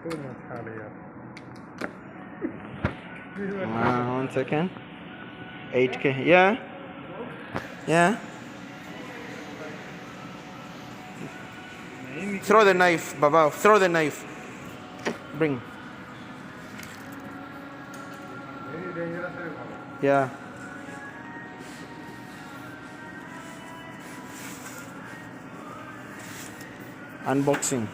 1 second. 8K. Yeah. Yeah. Throw the knife, Baba. Throw the knife. Bring. Yeah. Unboxing.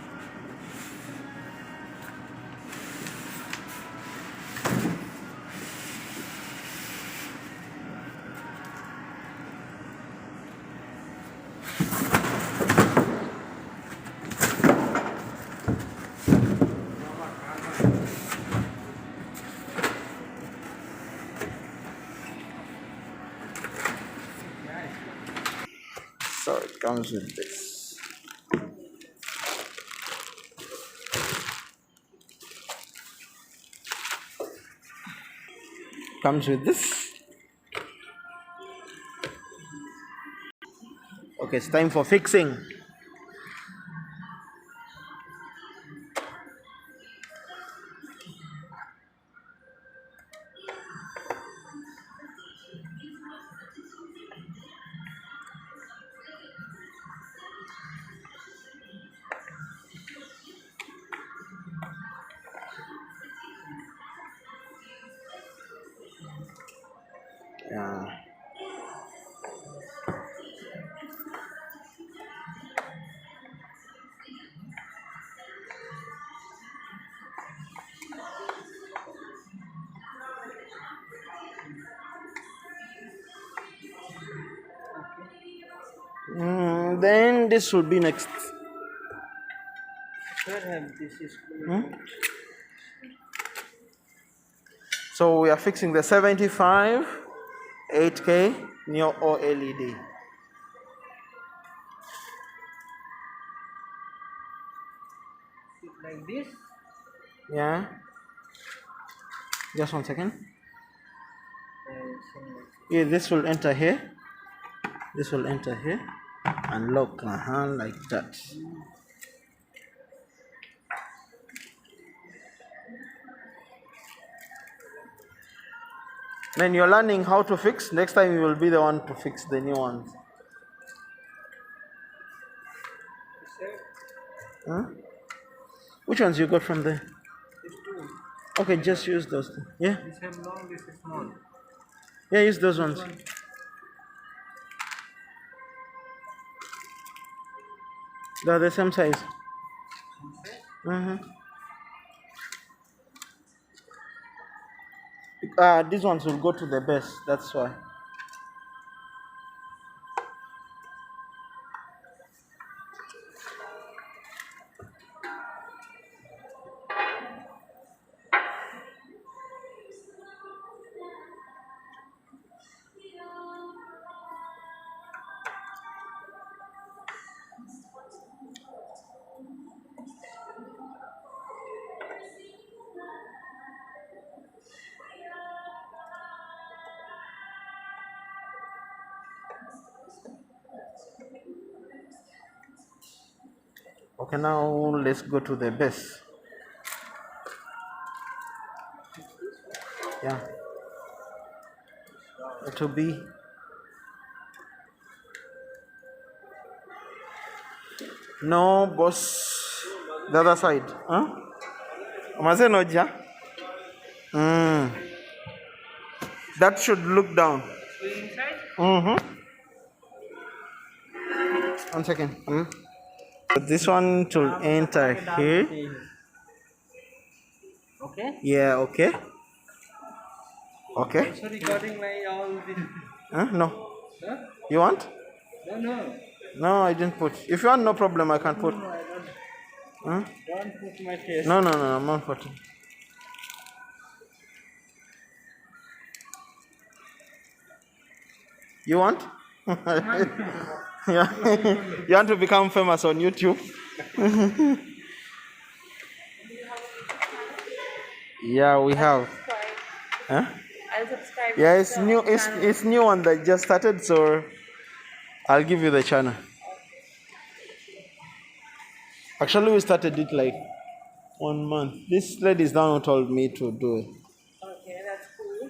So it comes with this. Comes with this. Okay, it's time for fixing. Yeah. Then this should be next. So we are fixing the 75 8K Neo OLED. Like this? Yeah. Just 1 second. Yeah, this will enter here. This will enter here and lock like that. Then you're learning how to fix. Next time you will be the one to fix the new ones. Huh? Which ones you got from there? These two. Okay, just use those two. Yeah. This is long, this is small. Yeah, use those ones. They're the same size. These ones will go to the base. That's why. Okay, now let's go to the base. Yeah. It will be no boss. The other side. Huh? Mazenoja. That should look down. Inside? 1 second. This one should enter here. Okay? Yeah, okay. Okay. Also recording my all this. No. Huh? You want? No. No, I didn't put. If you want, no problem, I can put. No, I don't. Huh? Don't put my face. No, I'm not putting. You want? Yeah. You want to become famous on YouTube? Yeah, we have. Huh? I'll subscribe. Yeah, it's new. It's new one that just started, so I'll give you the channel. Actually, we started it like 1 month. This lady is down who told me to do it. Okay, that's cool.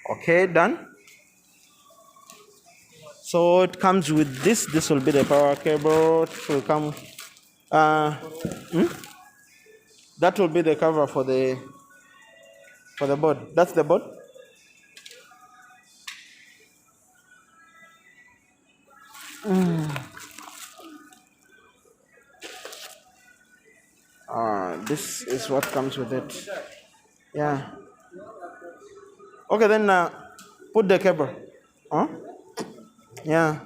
Okay, done. So it comes with this. This will be the power cable. It will come. That will be the cover for the board. That's the board. This is what comes with it. Yeah. Okay, then put the cable. Huh? Yeah.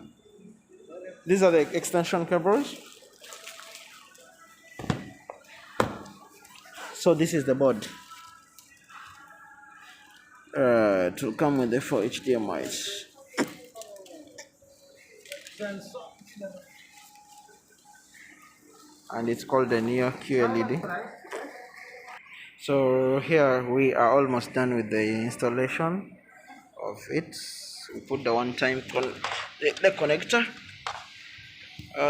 These are the extension cables. So this is the board. It will come with the 4 HDMIs. And it's called the Neo QLED. So here we are almost done with the installation of it. We put the one-time the connector.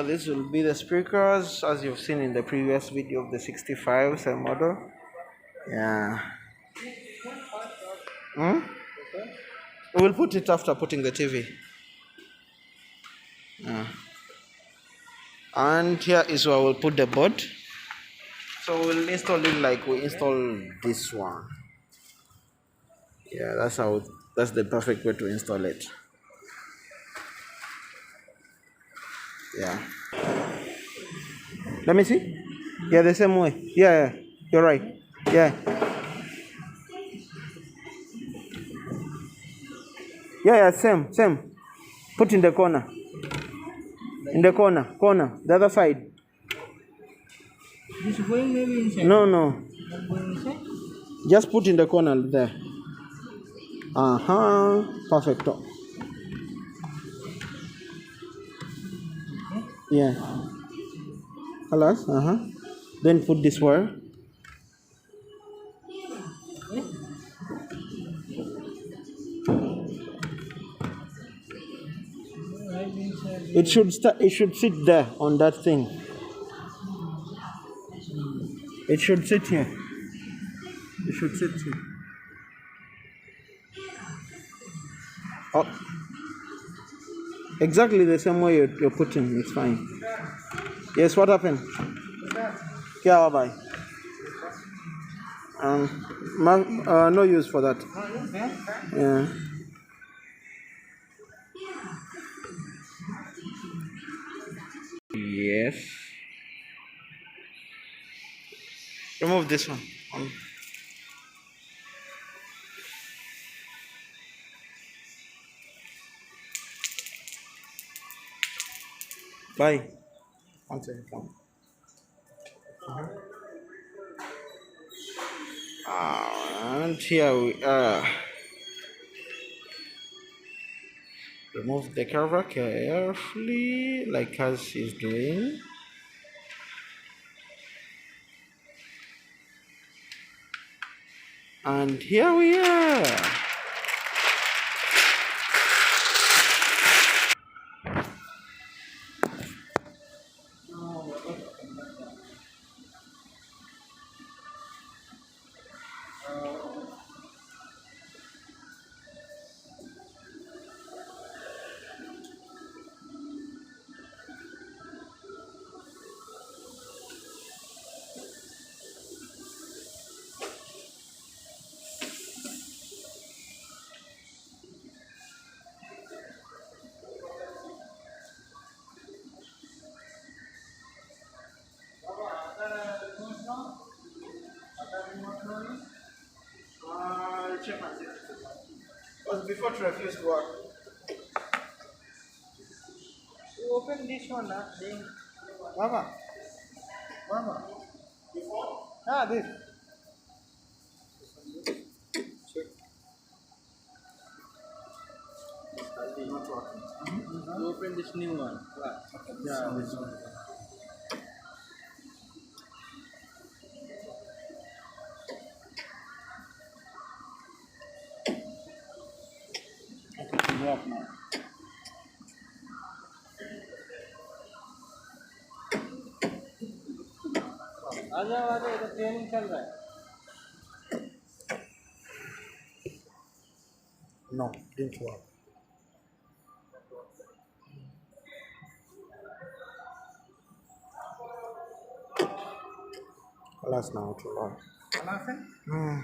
This will be the speakers as you've seen in the previous video of the 65 same model. Yeah. We'll put it after putting the TV. And here is where we'll put the board. So we'll install it like we install this one. Yeah, that's the perfect way to install it. Yeah. Let me see. Yeah, the same way. Yeah, you're right. Yeah. Yeah, same. Put in the corner. In the corner, the other side. This going maybe inside. No. Not going inside. Just put in the corner there. Perfecto. Yeah. Alas. Then put this wire. It should sit there on that thing. It should sit here. It should sit here. Oh. Exactly the same way you're putting. It's fine. Yes, what happened? Yeah, bye. No use for that. Yeah. Yes. Remove this one. Bye. One second. And here we are. Remove the cover carefully, like as she's doing. And here we are. Check my seat. Because before to refuse to work. You open this one, then. Mama. Before? This. Not working. You open this new one. Yeah, this one. Okay, block now. आ जाओ इधर training चल रहा है No, didn't work. Last now to work. Alasan? Hmm.